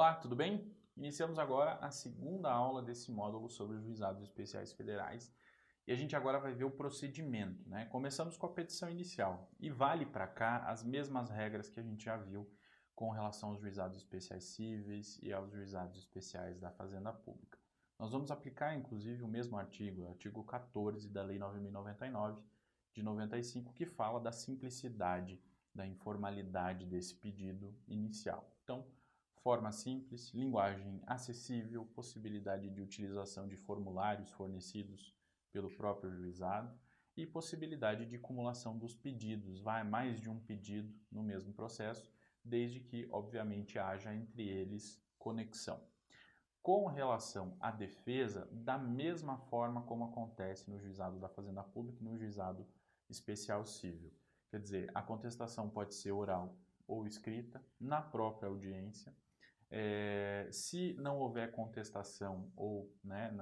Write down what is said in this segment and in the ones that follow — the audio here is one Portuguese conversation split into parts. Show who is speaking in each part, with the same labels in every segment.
Speaker 1: Olá, tudo bem? Iniciamos agora a segunda aula desse módulo sobre os juizados especiais federais e a gente agora vai ver o procedimento, né? Começamos com a petição inicial e vale para cá as mesmas regras que a gente já viu com relação aos juizados especiais cíveis e aos juizados especiais da Fazenda Pública. Nós vamos aplicar, inclusive, o mesmo artigo, o artigo 14 da Lei 9.099 de 95, que fala da simplicidade, da informalidade desse pedido inicial. Então, forma simples, linguagem acessível, possibilidade de utilização de formulários fornecidos pelo próprio juizado e possibilidade de cumulação dos pedidos. Vai mais de um pedido no mesmo processo, desde que, obviamente, haja entre eles conexão. Com relação à defesa, da mesma forma como acontece no juizado da Fazenda Pública e no juizado especial civil. Quer dizer, a contestação pode ser oral ou escrita, na própria audiência. Se não houver contestação ou né,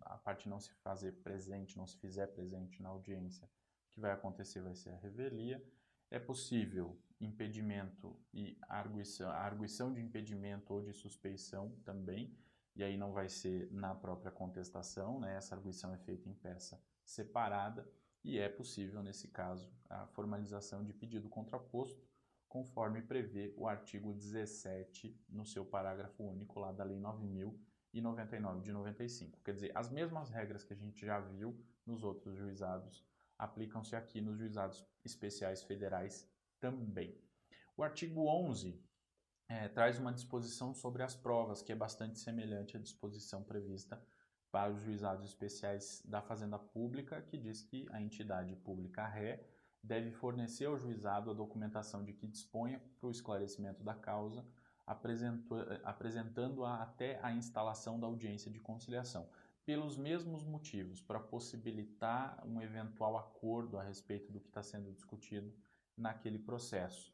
Speaker 1: a parte não se fazer presente, não se fizer presente na audiência, o que vai acontecer vai ser a revelia. É possível impedimento e arguição de impedimento ou de suspeição também, e aí não vai ser na própria contestação, né? Essa arguição é feita em peça separada, e é possível, nesse caso, a formalização de pedido contraposto, conforme prevê o artigo 17 no seu parágrafo único lá da Lei 9.099 de 95. Quer dizer, as mesmas regras que a gente já viu nos outros juizados aplicam-se aqui nos juizados especiais federais também. O artigo 11 traz uma disposição sobre as provas, que é bastante semelhante à disposição prevista para os juizados especiais da Fazenda Pública, que diz que a entidade pública ré deve fornecer ao juizado a documentação de que disponha para o esclarecimento da causa, apresentando-a até a instalação da audiência de conciliação, pelos mesmos motivos, para possibilitar um eventual acordo a respeito do que está sendo discutido naquele processo.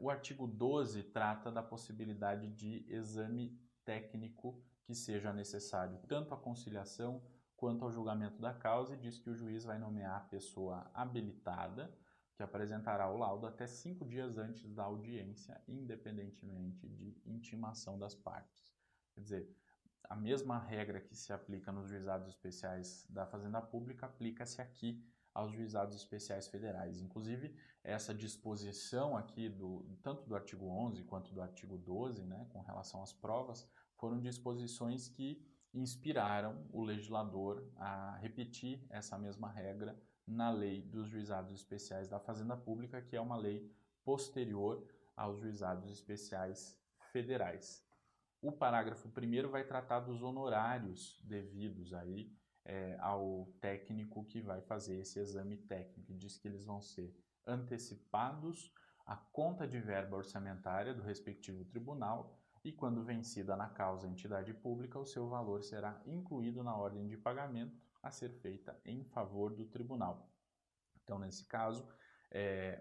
Speaker 1: O artigo 12 trata da possibilidade de exame técnico que seja necessário tanto à conciliação quanto ao julgamento da causa, e diz que o juiz vai nomear a pessoa habilitada, que apresentará o laudo até 5 dias antes da audiência, independentemente de intimação das partes. Quer dizer, a mesma regra que se aplica nos juizados especiais da Fazenda Pública aplica-se aqui aos juizados especiais federais. Inclusive, essa disposição aqui, tanto do artigo 11 quanto do artigo 12, né, com relação às provas, foram disposições que inspiraram o legislador a repetir essa mesma regra na lei dos juizados especiais da Fazenda Pública, que é uma lei posterior aos juizados especiais federais. O parágrafo 1º vai tratar dos honorários devidos aí ao técnico que vai fazer esse exame técnico. Diz que eles vão ser antecipados à conta de verba orçamentária do respectivo tribunal e, quando vencida na causa a entidade pública, o seu valor será incluído na ordem de pagamento a ser feita em favor do tribunal. Então, nesse caso,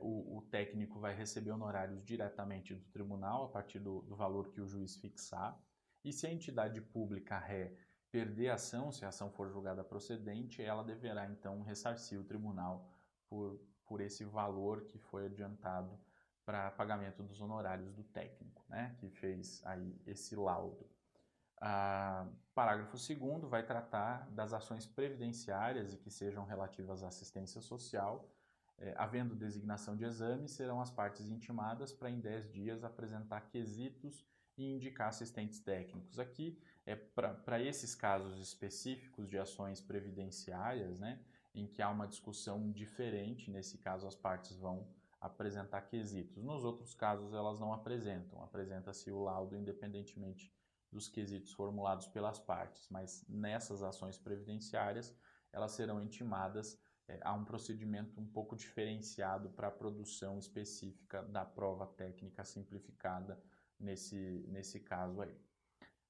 Speaker 1: o técnico vai receber honorários diretamente do tribunal a partir do valor que o juiz fixar. E se a entidade pública ré perder a ação, se a ação for julgada procedente, ela deverá então ressarcir o tribunal por esse valor que foi adiantado para pagamento dos honorários do técnico, né, que fez aí esse laudo. Parágrafo 2º vai tratar das ações previdenciárias e que sejam relativas à assistência social. Havendo designação de exame, serão as partes intimadas para em 10 dias apresentar quesitos e indicar assistentes técnicos. Aqui, para esses casos específicos de ações previdenciárias, né, em que há uma discussão diferente, nesse caso as partes vão apresentar quesitos. Nos outros casos elas não apresentam, apresenta-se o laudo independentemente dos quesitos formulados pelas partes, mas nessas ações previdenciárias elas serão intimadas a um procedimento um pouco diferenciado para a produção específica da prova técnica simplificada nesse caso aí.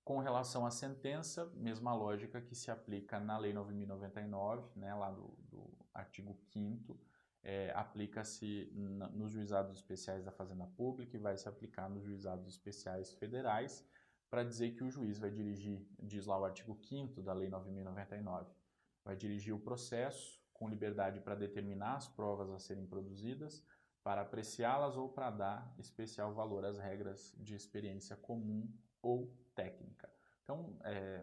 Speaker 1: Com relação à sentença, mesma lógica que se aplica na Lei 9.099, né, lá do artigo 5º, aplica-se nos juizados especiais da Fazenda Pública e vai se aplicar nos juizados especiais federais, para dizer que o juiz vai dirigir, diz lá o artigo 5º da Lei 9.099, vai dirigir o processo com liberdade para determinar as provas a serem produzidas, para apreciá-las ou para dar especial valor às regras de experiência comum ou técnica. Então,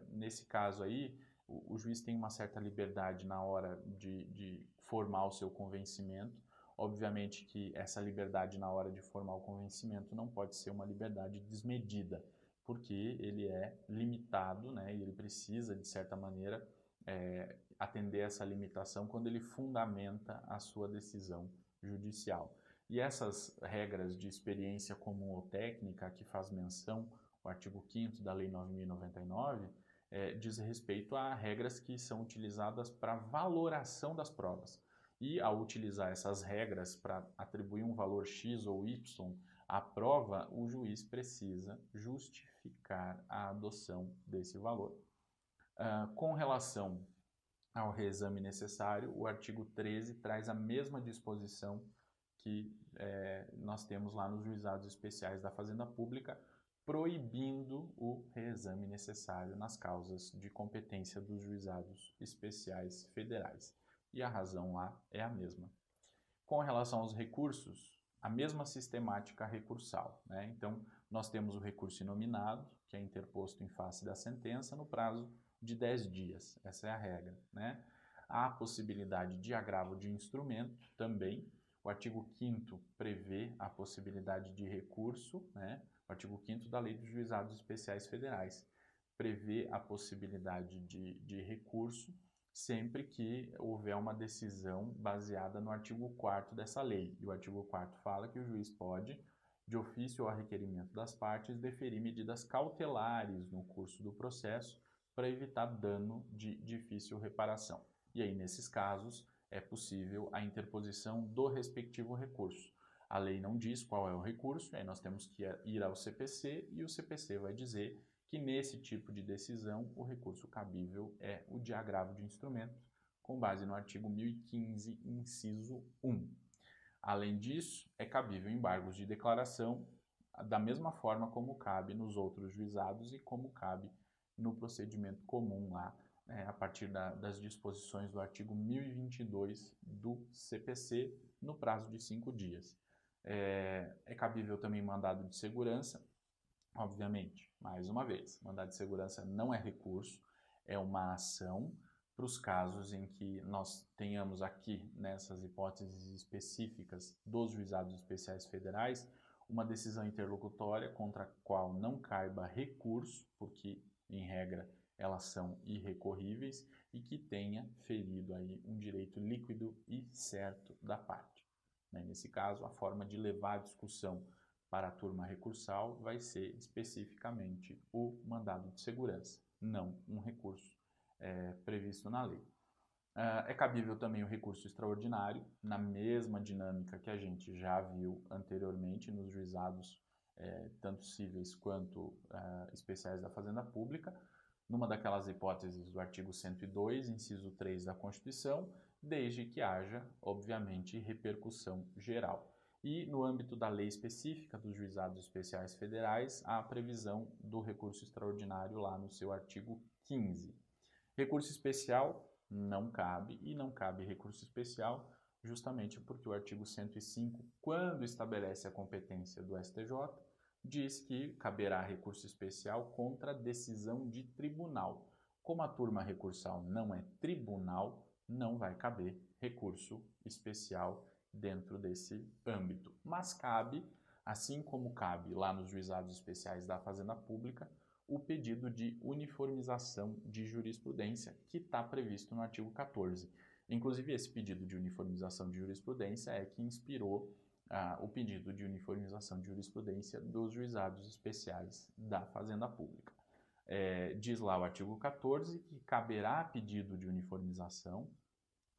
Speaker 1: nesse caso aí, o juiz tem uma certa liberdade na hora de formar o seu convencimento. Obviamente que essa liberdade na hora de formar o convencimento não pode ser uma liberdade desmedida, porque ele é limitado, né, e ele precisa, de certa maneira, atender essa limitação quando ele fundamenta a sua decisão judicial. E essas regras de experiência comum ou técnica que faz menção o artigo 5º da Lei 9.099, diz respeito a regras que são utilizadas para valoração das provas. E ao utilizar essas regras para atribuir um valor X ou Y à prova, o juiz precisa justificar a adoção desse valor. Com relação ao reexame necessário, o artigo 13 traz a mesma disposição que nós temos lá nos juizados especiais da Fazenda Pública, proibindo o reexame necessário nas causas de competência dos juizados especiais federais. E a razão lá é a mesma. Com relação aos recursos, a mesma sistemática recursal, né? Então, nós temos o recurso inominado, que é interposto em face da sentença, no prazo de 10 dias. Essa é a regra, né? Há a possibilidade de agravo de instrumento também. O artigo 5º prevê a possibilidade de recurso, né? O artigo 5º da Lei dos Juizados Especiais Federais prevê a possibilidade de recurso sempre que houver uma decisão baseada no artigo 4º dessa lei. E o artigo 4º fala que o juiz pode, de ofício ou a requerimento das partes, deferir medidas cautelares no curso do processo para evitar dano de difícil reparação. E aí, nesses casos, é possível a interposição do respectivo recurso. A lei não diz qual é o recurso, aí nós temos que ir ao CPC e o CPC vai dizer que nesse tipo de decisão o recurso cabível é o de agravo de instrumento, com base no artigo 1015, inciso 1. Além disso, é cabível embargos de declaração da mesma forma como cabe nos outros juizados e como cabe no procedimento comum lá, a partir das disposições do artigo 1022 do CPC, no prazo de 5 dias. É cabível também mandado de segurança, obviamente, mais uma vez, mandado de segurança não é recurso, é uma ação para os casos em que nós tenhamos aqui, nessas hipóteses específicas dos juizados especiais federais, uma decisão interlocutória contra a qual não caiba recurso, porque, em regra, elas são irrecorríveis e que tenha ferido aí um direito líquido e certo da parte. Nesse caso, a forma de levar a discussão para a turma recursal vai ser especificamente o mandado de segurança, não um recurso previsto na lei. É cabível também o recurso extraordinário, na mesma dinâmica que a gente já viu anteriormente nos juizados, tanto cíveis quanto especiais da Fazenda Pública, numa daquelas hipóteses do artigo 102, inciso 3 da Constituição, desde que haja, obviamente, repercussão geral. E, no âmbito da lei específica dos juizados especiais federais, há a previsão do recurso extraordinário lá no seu artigo 15. Recurso especial não cabe, e não cabe recurso especial justamente porque o artigo 105, quando estabelece a competência do STJ, diz que caberá recurso especial contra decisão de tribunal. Como a turma recursal não é tribunal, não vai caber recurso especial dentro desse âmbito. Mas cabe, assim como cabe lá nos juizados especiais da Fazenda Pública, o pedido de uniformização de jurisprudência, que está previsto no artigo 14. Inclusive, esse pedido de uniformização de jurisprudência é que inspirou o pedido de uniformização de jurisprudência dos juizados especiais da Fazenda Pública. Diz lá o artigo 14 que caberá pedido de uniformização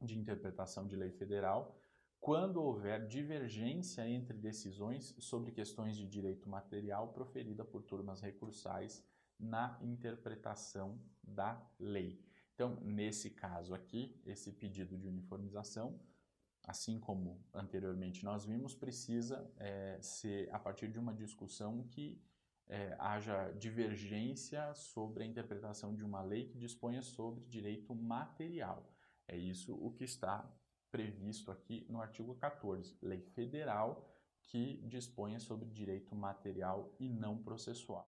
Speaker 1: de interpretação de lei federal quando houver divergência entre decisões sobre questões de direito material proferida por turmas recursais na interpretação da lei. Então, nesse caso aqui, esse pedido de uniformização, assim como anteriormente nós vimos, precisa ser a partir de uma discussão que haja divergência sobre a interpretação de uma lei que disponha sobre direito material. É isso o que está previsto aqui no artigo 14, lei federal que dispõe sobre direito material e não processual.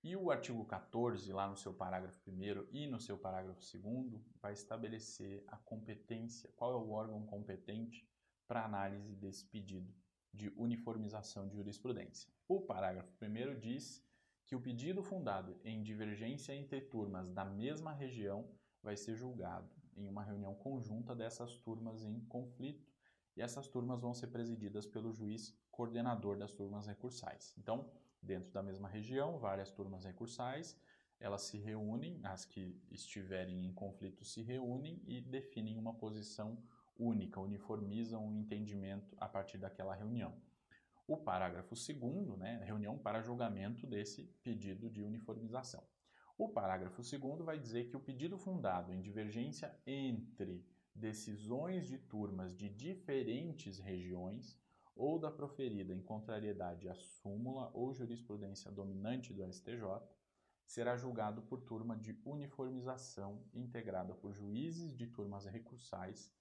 Speaker 1: E o artigo 14, lá no seu parágrafo 1º e no seu parágrafo 2º, vai estabelecer a competência, qual é o órgão competente para análise desse pedido de uniformização de jurisprudência. O parágrafo 1º diz que o pedido fundado em divergência entre turmas da mesma região vai ser julgado em uma reunião conjunta dessas turmas em conflito, e essas turmas vão ser presididas pelo juiz coordenador das turmas recursais. Então, dentro da mesma região, várias turmas recursais, elas se reúnem, as que estiverem em conflito se reúnem e definem uma posição única, uniformizam o entendimento a partir daquela reunião. O parágrafo 2º, né, reunião para julgamento desse pedido de uniformização. O parágrafo 2º vai dizer que o pedido fundado em divergência entre decisões de turmas de diferentes regiões ou da proferida em contrariedade à súmula ou jurisprudência dominante do STJ, será julgado por turma de uniformização integrada por juízes de turmas recursais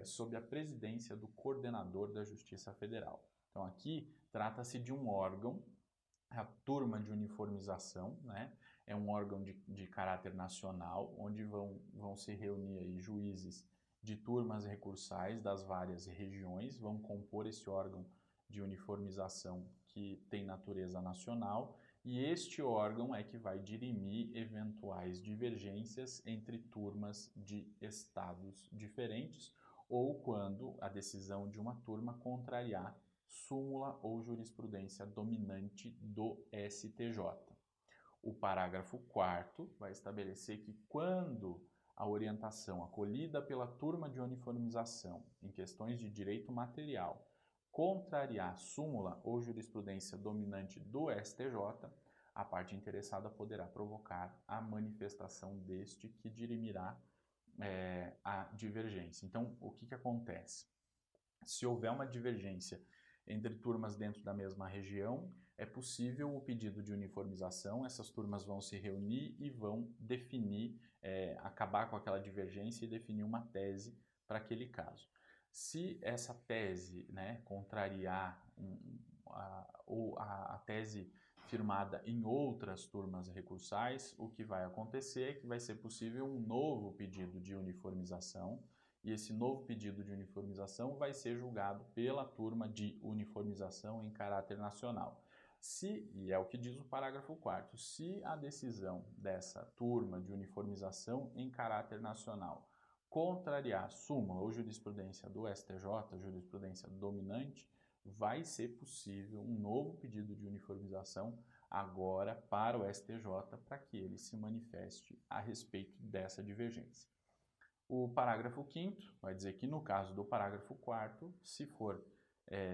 Speaker 1: sob a presidência do coordenador da Justiça Federal. Então aqui trata-se de um órgão, a turma de uniformização, né? É um órgão de caráter nacional, onde vão se reunir aí juízes de turmas recursais das várias regiões, vão compor esse órgão de uniformização que tem natureza nacional, e este órgão é que vai dirimir eventuais divergências entre turmas de estados diferentes, ou quando a decisão de uma turma contrariar súmula ou jurisprudência dominante do STJ. O parágrafo 4º vai estabelecer que quando a orientação acolhida pela turma de uniformização em questões de direito material contrariar súmula ou jurisprudência dominante do STJ, a parte interessada poderá provocar a manifestação deste que dirimirá a divergência. Então, o que acontece? Se houver uma divergência entre turmas dentro da mesma região, é possível o pedido de uniformização, essas turmas vão se reunir e vão definir, acabar com aquela divergência e definir uma tese para aquele caso. Se essa tese, né, contrariar a tese firmada em outras turmas recursais, o que vai acontecer é que vai ser possível um novo pedido de uniformização, e esse novo pedido de uniformização vai ser julgado pela turma de uniformização em caráter nacional. E é o que diz o parágrafo 4º, se a decisão dessa turma de uniformização em caráter nacional contrariar súmula ou jurisprudência do STJ, jurisprudência dominante, vai ser possível um novo pedido de uniformização agora para o STJ para que ele se manifeste a respeito dessa divergência. O parágrafo 5º vai dizer que, no caso do parágrafo 4º,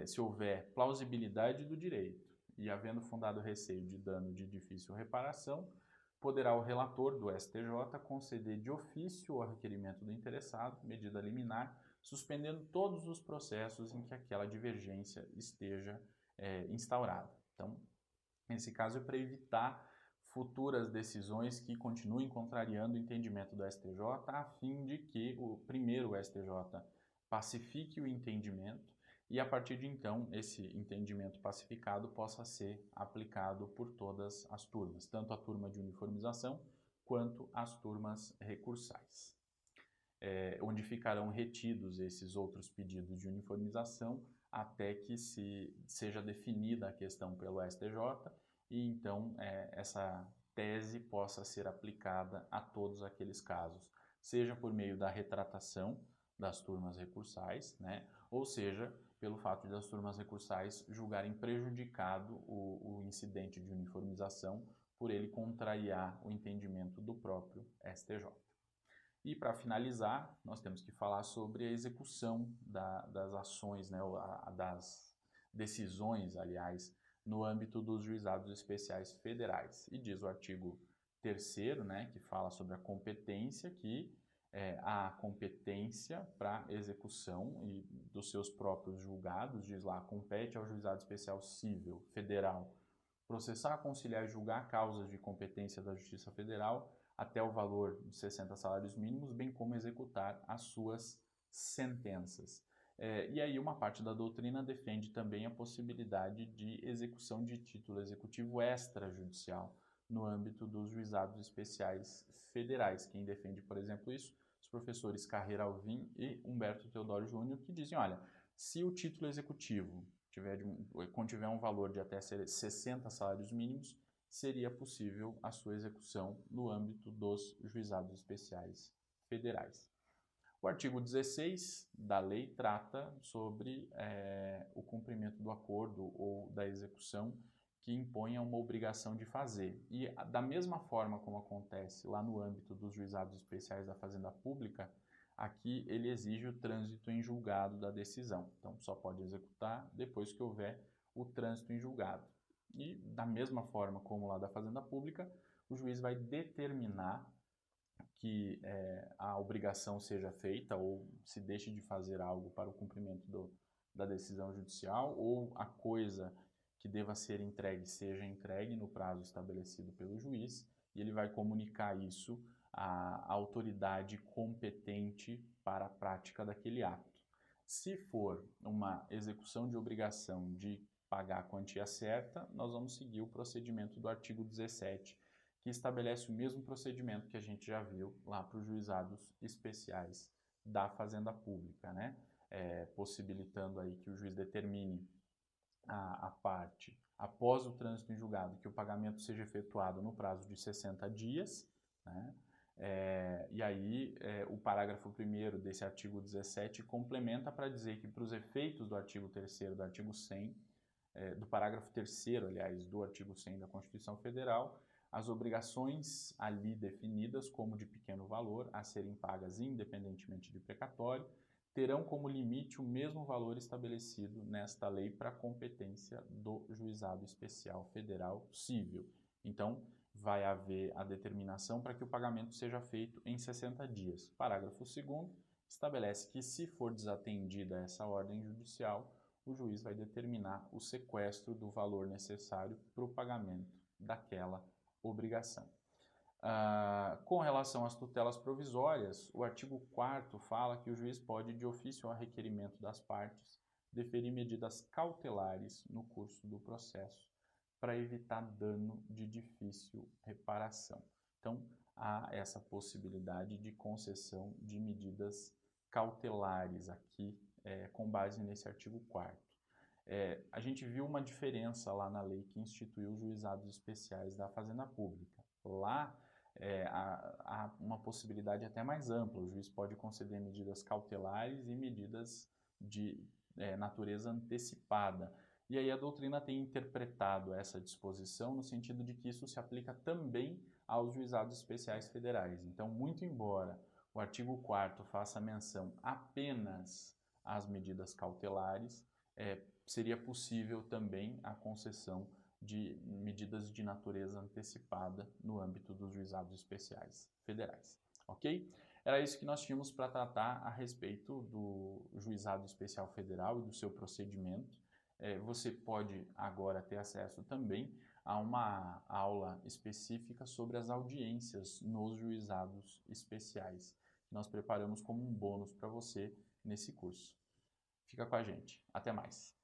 Speaker 1: se houver plausibilidade do direito e havendo fundado receio de dano de difícil reparação, poderá o relator do STJ conceder de ofício ao requerimento do interessado medida liminar, suspendendo todos os processos em que aquela divergência esteja instaurada. Então, nesse caso, é para evitar futuras decisões que continuem contrariando o entendimento do STJ, a fim de que primeiro o STJ pacifique o entendimento e, a partir de então, esse entendimento pacificado possa ser aplicado por todas as turmas, tanto a turma de uniformização quanto as turmas recursais, onde ficarão retidos esses outros pedidos de uniformização até que seja definida a questão pelo STJ e então essa tese possa ser aplicada a todos aqueles casos, seja por meio da retratação das turmas recursais, né, ou seja, pelo fato de as turmas recursais julgarem prejudicado o incidente de uniformização por ele contrariar o entendimento do próprio STJ. E para finalizar, nós temos que falar sobre a execução das ações, né, das decisões, aliás, no âmbito dos juizados especiais federais. E diz o artigo 3º, né, que fala sobre a competência, que a competência para execução e dos seus próprios julgados, diz lá, compete ao juizado especial civil federal processar, conciliar e julgar causas de competência da Justiça Federal até o valor de 60 salários mínimos, bem como executar as suas sentenças. E aí uma parte da doutrina defende também a possibilidade de execução de título executivo extrajudicial no âmbito dos juizados especiais federais. Quem defende, por exemplo, isso? Os professores Carreira Alvim e Humberto Teodoro Júnior, que dizem, olha, se o título executivo contiver um valor de até 60 salários mínimos, seria possível a sua execução no âmbito dos juizados especiais federais. O artigo 16 da lei trata sobre o cumprimento do acordo ou da execução que imponha uma obrigação de fazer. E da mesma forma como acontece lá no âmbito dos juizados especiais da Fazenda Pública, aqui ele exige o trânsito em julgado da decisão. Então, só pode executar depois que houver o trânsito em julgado. E da mesma forma como lá da Fazenda Pública, o juiz vai determinar que a obrigação seja feita ou se deixe de fazer algo para o cumprimento da decisão judicial ou a coisa que deva ser entregue seja entregue no prazo estabelecido pelo juiz e ele vai comunicar isso à autoridade competente para a prática daquele ato. Se for uma execução de obrigação de pagar a quantia certa, nós vamos seguir o procedimento do artigo 17, que estabelece o mesmo procedimento que a gente já viu lá para os juizados especiais da Fazenda Pública, né? Possibilitando aí que o juiz determine a parte, após o trânsito em julgado, que o pagamento seja efetuado no prazo de 60 dias, né? E aí o parágrafo 1º desse artigo 17 complementa para dizer que para os efeitos do artigo 3º do artigo 100, do parágrafo 3º, aliás, do artigo 100 da Constituição Federal, as obrigações ali definidas como de pequeno valor a serem pagas independentemente de precatório, terão como limite o mesmo valor estabelecido nesta lei para a competência do Juizado Especial Federal Cível. Então, vai haver a determinação para que o pagamento seja feito em 60 dias. Parágrafo 2º estabelece que, se for desatendida essa ordem judicial, o juiz vai determinar o sequestro do valor necessário para o pagamento daquela obrigação. Com relação às tutelas provisórias, o artigo 4º fala que o juiz pode, de ofício a requerimento das partes, deferir medidas cautelares no curso do processo para evitar dano de difícil reparação. Então, há essa possibilidade de concessão de medidas cautelares aqui, com base nesse artigo 4º. A gente viu uma diferença lá na lei que instituiu os juizados especiais da Fazenda Pública. Lá há uma possibilidade até mais ampla. O juiz pode conceder medidas cautelares e medidas de natureza antecipada. E aí a doutrina tem interpretado essa disposição no sentido de que isso se aplica também aos juizados especiais federais. Então, muito embora o artigo 4º faça menção apenas às medidas cautelares, seria possível também a concessão de medidas de natureza antecipada no âmbito dos juizados especiais federais, ok? Era isso que nós tínhamos para tratar a respeito do juizado especial federal e do seu procedimento. Você pode agora ter acesso também a uma aula específica sobre as audiências nos juizados especiais. Nós preparamos como um bônus para você nesse curso. Fica com a gente. Até mais.